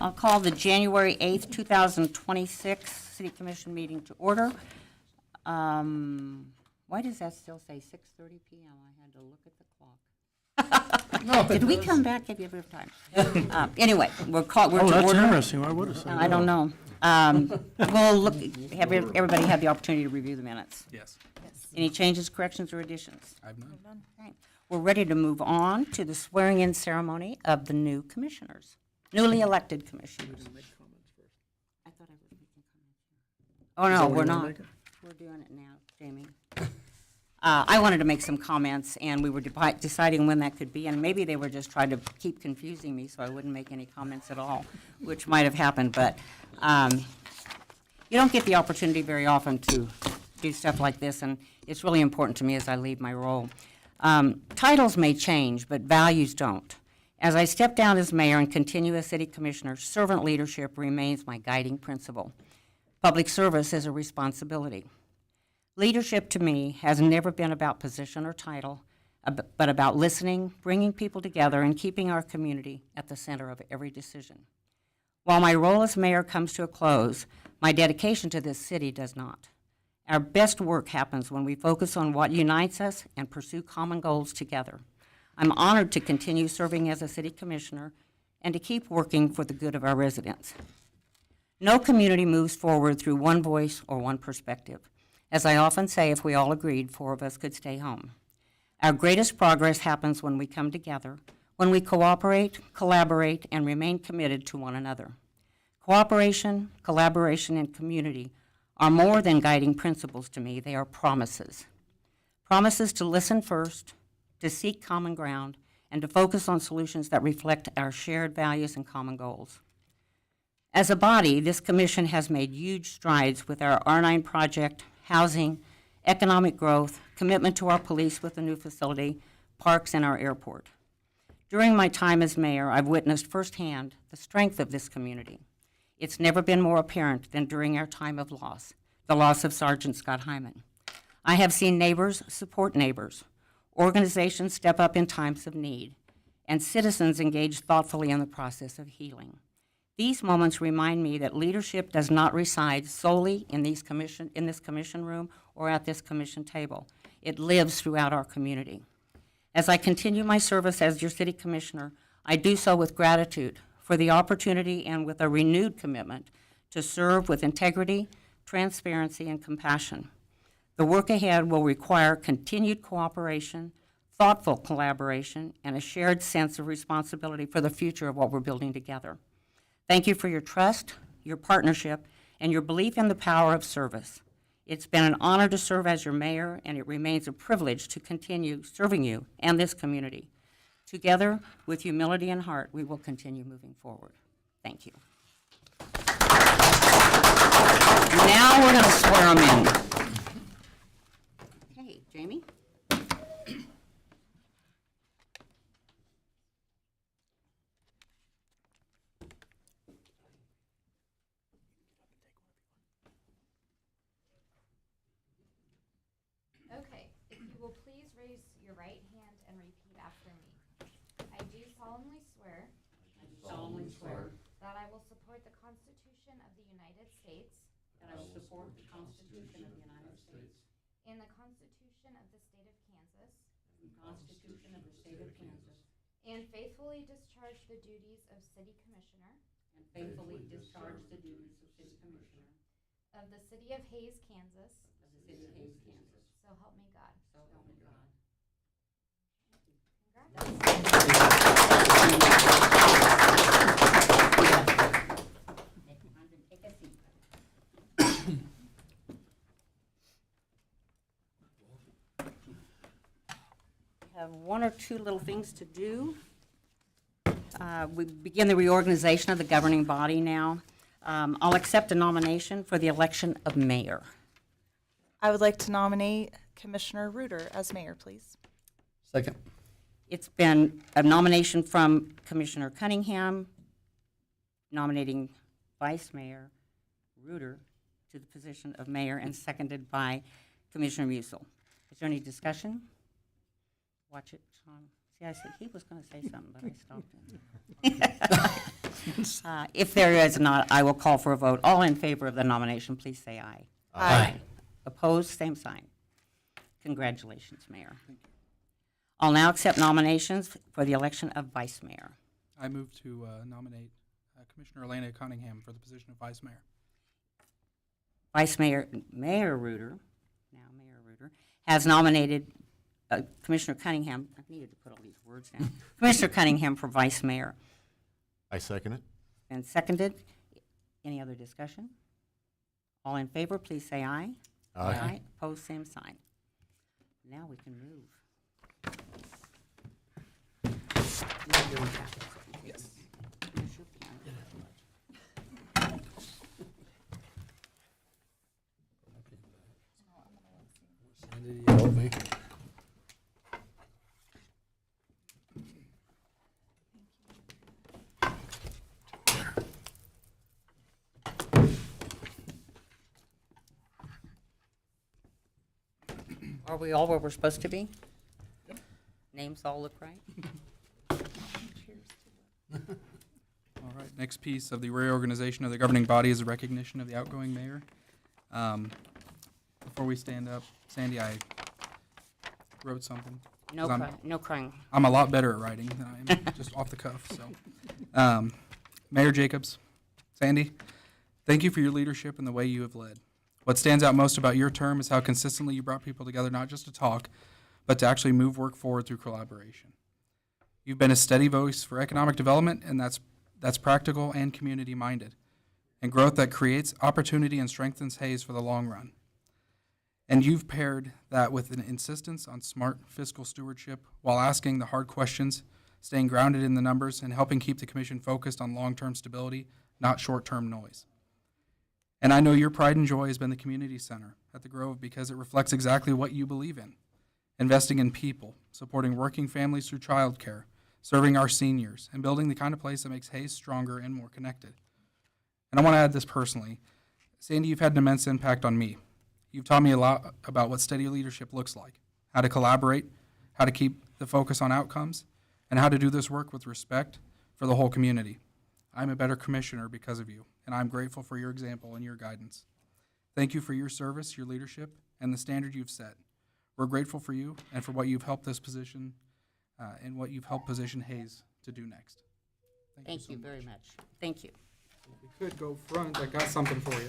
I'll call the January 8th, 2026 City Commission meeting to order. Why does that still say 6:30 p.m.? I had to look at the clock. No, Did we come back? Give you a bit of time. Anyway, we're to that's order. interesting. I would have said I don't know. We'll look, have everybody have the opportunity to review the minutes. Yes. Any changes, corrections, or additions? I've none. Okay. We're ready to move on to the swearing-in ceremony of the new commissioners, newly elected commissioners. I thought I was making comments. Oh, no, we're not. We're doing it now, Jamie. I wanted to make some comments, and we were deciding when that could be, and maybe they were just trying to keep confusing me so I wouldn't make any comments at all, which might have happened, but you don't get the opportunity very often to do stuff like this, and it's really important to me as I leave my role. Titles may change, but values don't. As I step down as mayor and continue as city commissioner, servant leadership remains my guiding principle. Public service is a responsibility. Leadership to me has never been about position or title, but about listening, bringing people together, and keeping our community at the center of every decision. While my role as mayor comes to a close, my dedication to this city does not. Our best work happens when we focus on what unites us and pursue common goals together. I'm honored to continue serving as a city commissioner and to keep working for the good of our residents. No community moves forward through one voice or one perspective. As I often say, if we all agreed, 4 of us could stay home. Our greatest progress happens when we come together, when we cooperate, collaborate, and remain committed to one another. Cooperation, collaboration, and community are more than guiding principles to me. They are promises. Promises to listen first, to seek common ground, and to focus on solutions that reflect our shared values and common goals. As a body, this commission has made huge strides with our R9 project, housing, economic growth, commitment to our police with a new facility, parks, and our airport. During my time as mayor, I've witnessed firsthand the strength of this community. It's never been more apparent than during our time of loss, the loss of Sergeant Scott Hyman. I have seen neighbors support neighbors, organizations step up in times of need, and citizens engage thoughtfully in the process of healing. These moments remind me that leadership does not reside solely in this commission room or at this commission table. It lives throughout our community. As I continue my service as your city commissioner, I do so with gratitude for the opportunity and with a renewed commitment to serve with integrity, transparency, and compassion. The work ahead will require continued cooperation, thoughtful collaboration, and a shared sense of responsibility for the future of what we're building together. Thank you for your trust, your partnership, and your belief in the power of service. It's been an honor to serve as your mayor, and it remains a privilege to continue serving you and this community. Together, with humility and heart, we will continue moving forward. Thank you. Now we're going to swear them in. Okay, Jamie? Okay, if you will please raise your right hand and repeat after me. I do solemnly swear that I will support the Constitution of the United States and the Constitution of the State of Kansas and faithfully discharge the duties of City Commissioner of the City of Hays, Kansas. So help me God. Take a seat. We have 1 or 2 little things to do. We begin the reorganization of the governing body now. I'll accept a nomination for the election of mayor. I would like to nominate Commissioner Reuter as mayor, please. Second. It's been a nomination from Commissioner Cunningham, nominating Vice Mayor Reuter to the position of mayor, and seconded by Commissioner Musil. Is there any discussion? Watch it, Sean. See, I said he was going to say something, but I stopped him. If there is not, I will call for a vote. All in favor of the nomination, please say aye. Aye. Opposed, same sign. Congratulations, Mayor. I'll now accept nominations for the election of Vice Mayor. I move to nominate Commissioner Elena Cunningham for the position of Vice Mayor. Vice Mayor, Mayor Reuter, now Mayor Reuter, has nominated Commissioner Cunningham, I needed to put all these words down, Commissioner Cunningham for Vice Mayor. I second it. And seconded. Any other discussion? All in favor, please say aye. Aye. Opposed, same sign. Now we can move. Yes. Here's your pen. Sandy, you help me. Are we all where we're supposed to be? Names all look right? All right, next piece of the reorganization of the governing body is a recognition of the outgoing mayor. Before we stand up, Sandy, I wrote something. No 'Cause crying, no crying. I'm a lot better at writing than I am just off the cuff, so. Mayor Jacobs, Sandy, thank you for your leadership and the way you have led. What stands out most about your term is how consistently you brought people together, not just to talk, but to actually move work forward through collaboration. You've been a steady voice for economic development, and that's practical and community-minded, and growth that creates opportunity and strengthens Hayes for the long run. And you've paired that with an insistence on smart fiscal stewardship while asking the hard questions, staying grounded in the numbers, and helping keep the commission focused on long-term stability, not short-term noise. And I know your pride and joy has been the community center at the Grove because it reflects exactly what you believe in. Investing in people, supporting working families through childcare, serving our seniors, and building the kind of place that makes Hayes stronger and more connected. And I want to add this personally. Sandy, you've had an immense impact on me. You've taught me a lot about what steady leadership looks like, how to collaborate, how to keep the focus on outcomes, and how to do this work with respect for the whole community. I'm a better commissioner because of you, and I'm grateful for your example and your guidance. Thank you for your service, your leadership, and the standard you've set. We're grateful for you and for what you've helped this position and what you've helped position Hayes to do next. Thank you so very much. Thank you. If you could go front, I got something for you.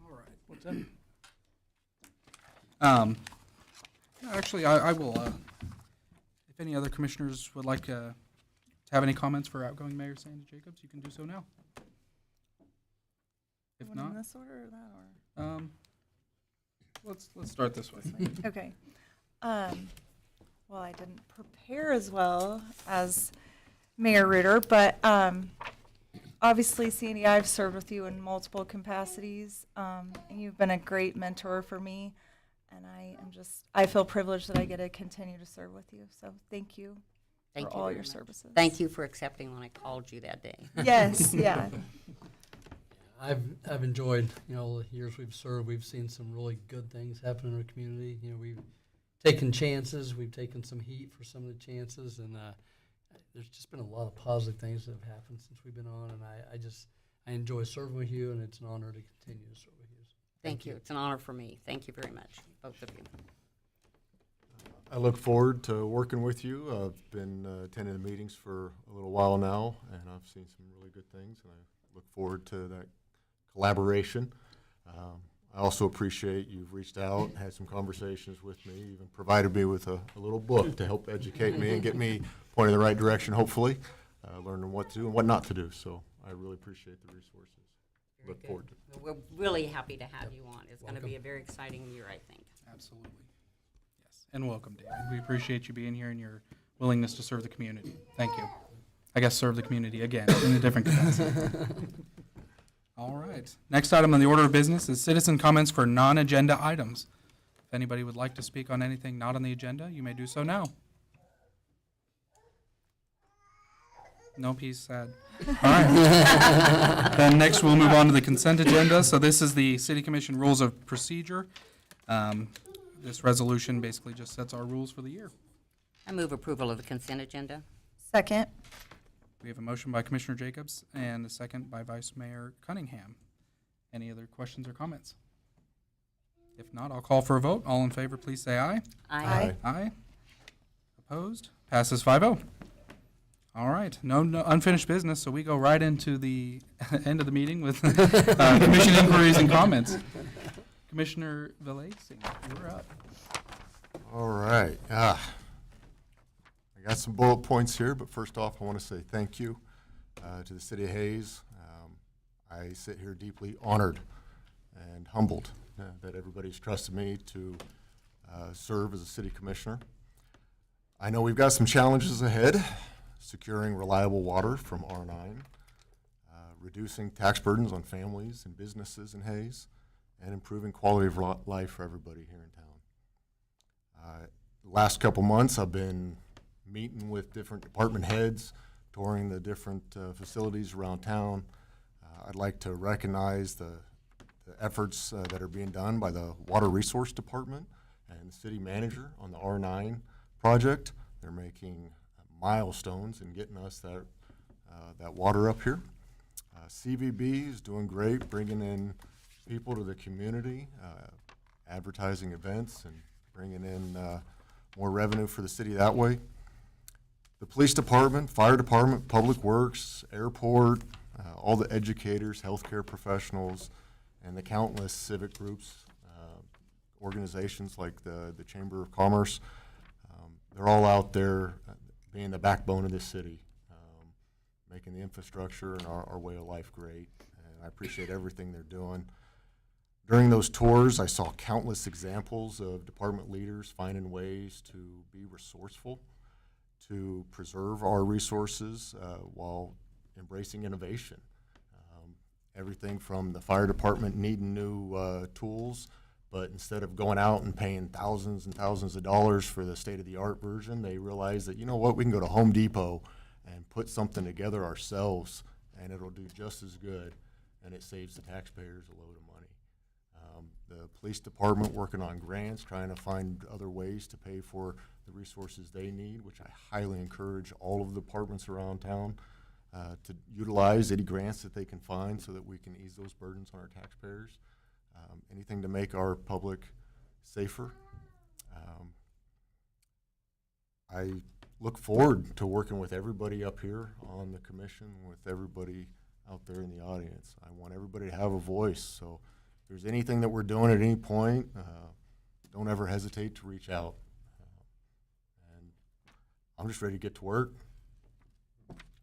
All right. What's that? Actually, I will, if any other commissioners would like to have any comments for outgoing Mayor Sandy Jacobs, you can do so now. If Want in not, this order or that order? let's start this way. Okay. Well, I didn't prepare as well as Mayor Reuter, but obviously, Sandy, I've served with you in multiple capacities, and you've been a great mentor for me, and I feel privileged that I get to continue to serve with you. So thank you Thank for you all very your much. services. Thank you for accepting when I called you that day. Yes, yeah. I've enjoyed, the years we've served. We've seen some really good things happen in our community. We've taken chances. We've taken some heat for some of the chances, and there's just been a lot of positive things that have happened since we've been on, and I enjoy serving with you, and it's an honor to continue to serve with you. So Thank you. It's an honor for me. Thank you very much, both of you. I look forward to working with you. I've been attending the meetings for a little while now, and I've seen some really good things, and I look forward to that collaboration. I also appreciate you've reached out, had some conversations with me, even provided me with a little book to help educate me and get me pointed in the right direction, hopefully, learning what to do and what not to do. So I really appreciate the resources. look forward to it. We're really happy to have you on. It's going to be a Welcome. very exciting year, I think. Absolutely. Yes. And welcome, David. We appreciate you being here and your willingness to serve the community. Thank you. I guess serve the community again in a different capacity. All right. Next item on the order of business is citizen comments for non-agenda items. If anybody would like to speak on anything not on the agenda, you may do so now. No, he's sad. All right. Then next, we'll move on to the consent agenda. So this is the City Commission Rules of Procedure. This resolution basically just sets our rules for the year. I move approval of the consent agenda. Second. We have a motion by Commissioner Jacobs and a second by Vice Mayor Cunningham. Any other questions or comments? If not, I'll call for a vote. All in favor, please say aye. Aye. Aye. Opposed? Passes 5-0. All right, no unfinished business, so we go right into the end of the meeting with commission inquiries and comments. Commissioner Villace, you're up. All right. I got some bullet points here, but first off, I want to say thank you to the City of Hayes. I sit here deeply honored and humbled that everybody's trusted me to serve as a city commissioner. I know we've got some challenges ahead: securing reliable water from R9, reducing tax burdens on families and businesses in Hayes, and improving quality of life for everybody here in town. The last couple months, I've been meeting with different department heads, touring the different facilities around town. I'd like to recognize the efforts that are being done by the Water Resource Department and the city manager on the R9 project. They're making milestones in getting us that water up here. CVB is doing great, bringing in people to the community, advertising events and bringing in more revenue for the city that way. The police department, fire department, public works, airport, all the educators, healthcare professionals, and the countless civic groups, organizations like the Chamber of Commerce, they're all out there being the backbone of this city, making the infrastructure and our way of life great. And I appreciate everything they're doing. During those tours, I saw countless examples of department leaders finding ways to be resourceful, to preserve our resources while embracing innovation. Everything from the fire department needing new tools, but instead of going out and paying thousands and thousands of dollars for the state-of-the-art version, they realized that, you know what, we can go to Home Depot and put something together ourselves, and it'll do just as good, and it saves the taxpayers a load of money. The police department working on grants, trying to find other ways to pay for the resources they need, which I highly encourage all of the departments around town to utilize any grants that they can find so that we can ease those burdens on our taxpayers. Anything to make our public safer. I look forward to working with everybody up here on the commission, with everybody out there in the audience. I want everybody to have a voice, so if there's anything that we're doing at any point, don't ever hesitate to reach out. And I'm just ready to get to work.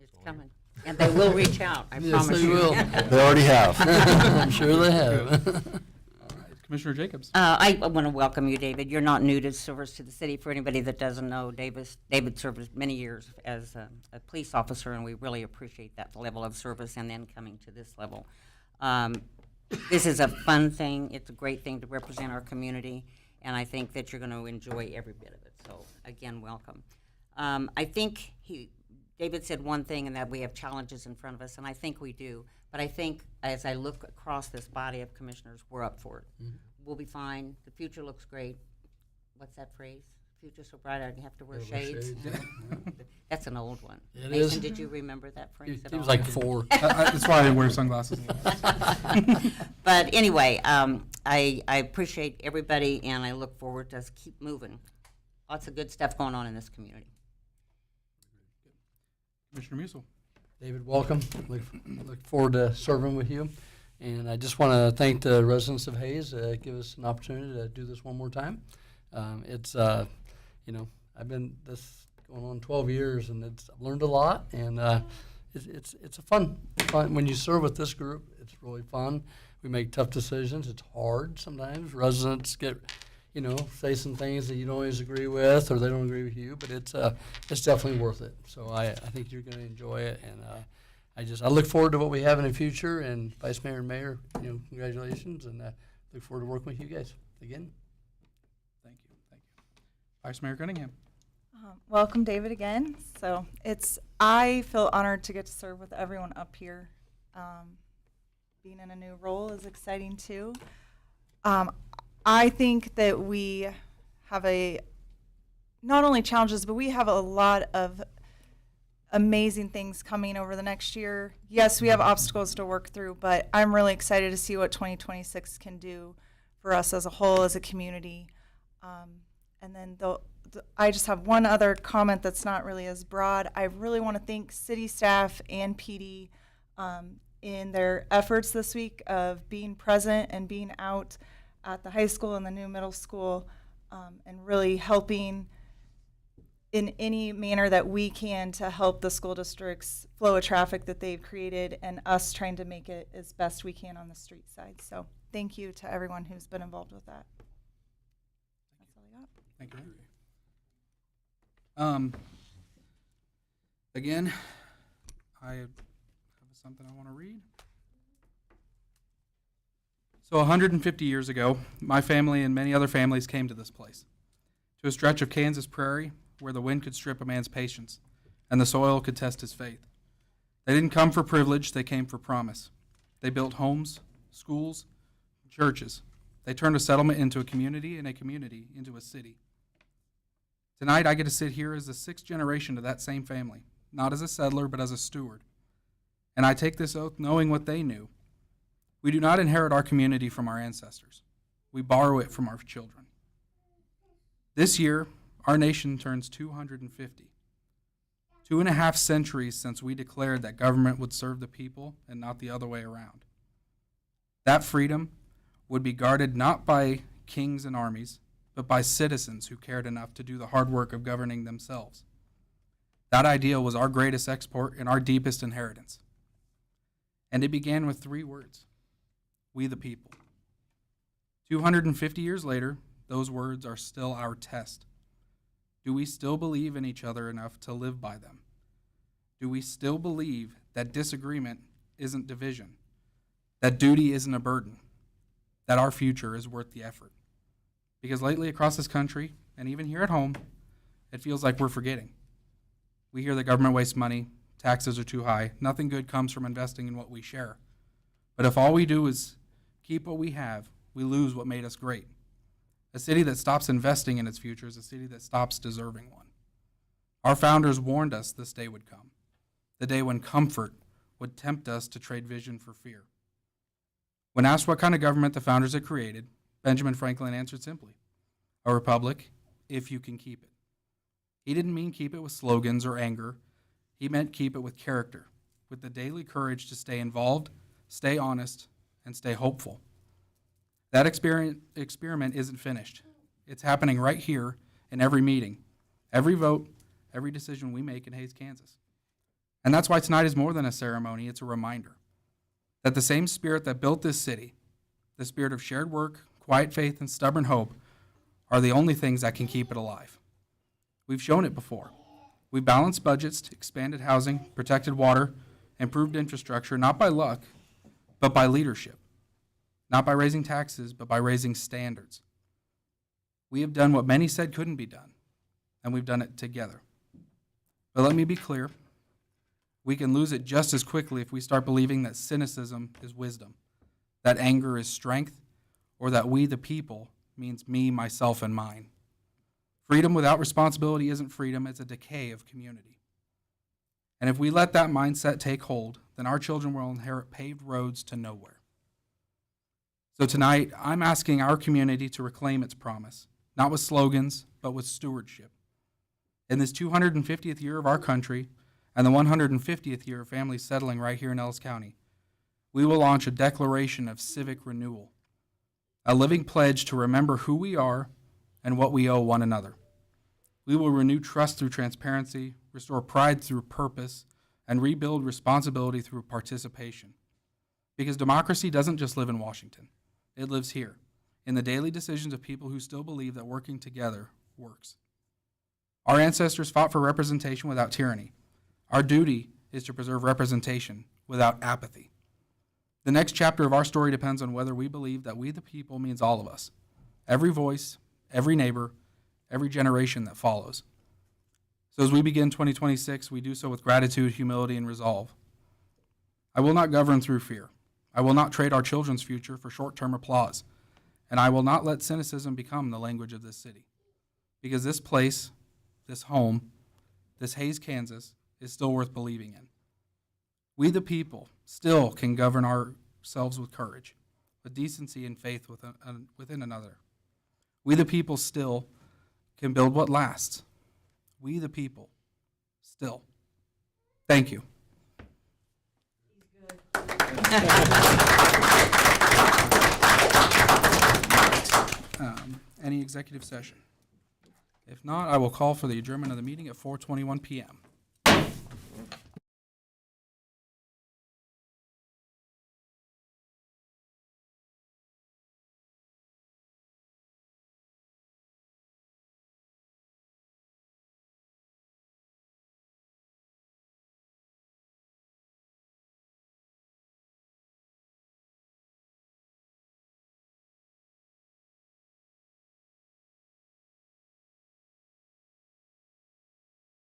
It's coming. And they will reach out, I Yes, promise they you. will. They already have. I'm sure they have. All right, Commissioner Jacobs. I want to welcome you, David. You're not new to service to the city. For anybody that doesn't know, David served many years as a police officer, and we really appreciate that level of service and then coming to this level. This is a fun thing. It's a great thing to represent our community, and I think that you're going to enjoy every bit of it. So, again, welcome. I think David said one thing, and that we have challenges in front of us, and I think we do. But I think as I look across this body of commissioners, we're up for it. Mhm. We'll be fine. The future looks great. What's that phrase? Future so bright I have to wear Yeah, wear shades. shades, yeah. That's an old one. It Mason, is. did you remember that phrase It at was all? like 4. That's why I wear sunglasses. But anyway, I appreciate everybody, and I look forward to us keep moving. Lots of good stuff going on in this community. Commissioner Musil. David, welcome. Look forward to serving with you. And I just want to thank the residents of Hayes, give us an opportunity to do this one more time. It's, I've been this going on 12 years, and I've learned a lot, and it's a fun, when you serve with this group, It's really fun. We make tough decisions. It's hard sometimes. Residents get, say some things that you don't always agree with, or they don't agree with you, but it's definitely worth it. So I think you're going to enjoy it, and I look forward to what we have in the future. And Vice Mayor and Mayor, congratulations, and look forward to working with you guys again. Thank you. Vice Mayor Cunningham. Welcome, David, again. So I feel honored to get to serve with everyone up here. Being in a new role is exciting too. I think that we have not only challenges, but we have a lot of amazing things coming over the next year. Yes, we have obstacles to work through, but I'm really excited to see what 2026 can do for us as a whole, as a community. And then I just have one other comment that's not really as broad. I really want to thank city staff and PD in their efforts this week of being present and being out at the high school and the new middle school, and really helping in any manner that we can to help the school district's flow of traffic that they've created, and us trying to make it as best we can on the street side. So thank you to everyone who's been involved with that. That's all I got. Thank you. Again, I have something I want to read. So 150 years ago, my family and many other families came to this place, to a stretch of Kansas prairie where the wind could strip a man's patience and the soil could test his faith. They didn't come for privilege, they came for promise. They built homes, schools, churches. They turned a settlement into a community, and a community into a city. Tonight, I get to sit here as the sixth generation of that same family, not as a settler, but as a steward. And I take this oath knowing what they knew. We do not inherit our community from our ancestors. We borrow it from our children. This year, our nation turns 250. 2.5 centuries since we declared that government would serve the people and not the other way around. That freedom would be guarded not by kings and armies, but by citizens who cared enough to do the hard work of governing themselves. That ideal was our greatest export and our deepest inheritance. And it began with 3 words: we the people. 250 years later, those words are still our test. Do we still believe in each other enough to live by them? Do we still believe that disagreement isn't division, that duty isn't a burden, that our future is worth the effort? Because lately across this country, and even here at home, it feels like we're forgetting. We hear the government wastes money, taxes are too high, nothing good comes from investing in what we share. But if all we do is keep what we have, we lose what made us great. A city that stops investing in its future is a city that stops deserving one. Our founders warned us this day would come, the day when comfort would tempt us to trade vision for fear. When asked what kind of government the founders had created, Benjamin Franklin answered simply, a republic, if you can keep it. He didn't mean keep it with slogans or anger. He meant keep it with character, with the daily courage to stay involved, stay honest, and stay hopeful. That experiment isn't finished. It's happening right here in every meeting, every vote, every decision we make in Hays, Kansas. And that's why tonight is more than a ceremony, it's a reminder that the same spirit that built this city, the spirit of shared work, quiet faith, and stubborn hope, are the only things that can keep it alive. We've shown it before. We balanced budgets, expanded housing, protected water, improved infrastructure, not by luck, but by leadership. Not by raising taxes, but by raising standards. We have done what many said couldn't be done, and we've done it together. But let me be clear, we can lose it just as quickly if we start believing that cynicism is wisdom, that anger is strength, or that we the people means me, myself, and mine. Freedom without responsibility isn't freedom, it's a decay of community. And if we let that mindset take hold, then our children will inherit paved roads to nowhere. So tonight, I'm asking our community to reclaim its promise, not with slogans, but with stewardship. In this 250th year of our country, and the 150th year of families settling right here in Ellis County, we will launch a declaration of civic renewal, a living pledge to remember who we are and what we owe one another. We will renew trust through transparency, restore pride through purpose, and rebuild responsibility through participation. Because democracy doesn't just live in Washington. It lives here, in the daily decisions of people who still believe that working together works. Our ancestors fought for representation without tyranny. Our duty is to preserve representation without apathy. The next chapter of our story depends on whether we believe that we the people means all of us, every voice, every neighbor, every generation that follows. So as we begin 2026, we do so with gratitude, humility, and resolve. I will not govern through fear. I will not trade our children's future for short-term applause. And I will not let cynicism become the language of this city. Because this place, this home, this Hays, Kansas, is still worth believing in. We the people still can govern ourselves with courage, with decency and faith within another. We the people still can build what lasts. We the people still. Thank you. Any executive session? If not, I will call for the adjournment of the meeting at 4:21 p.m.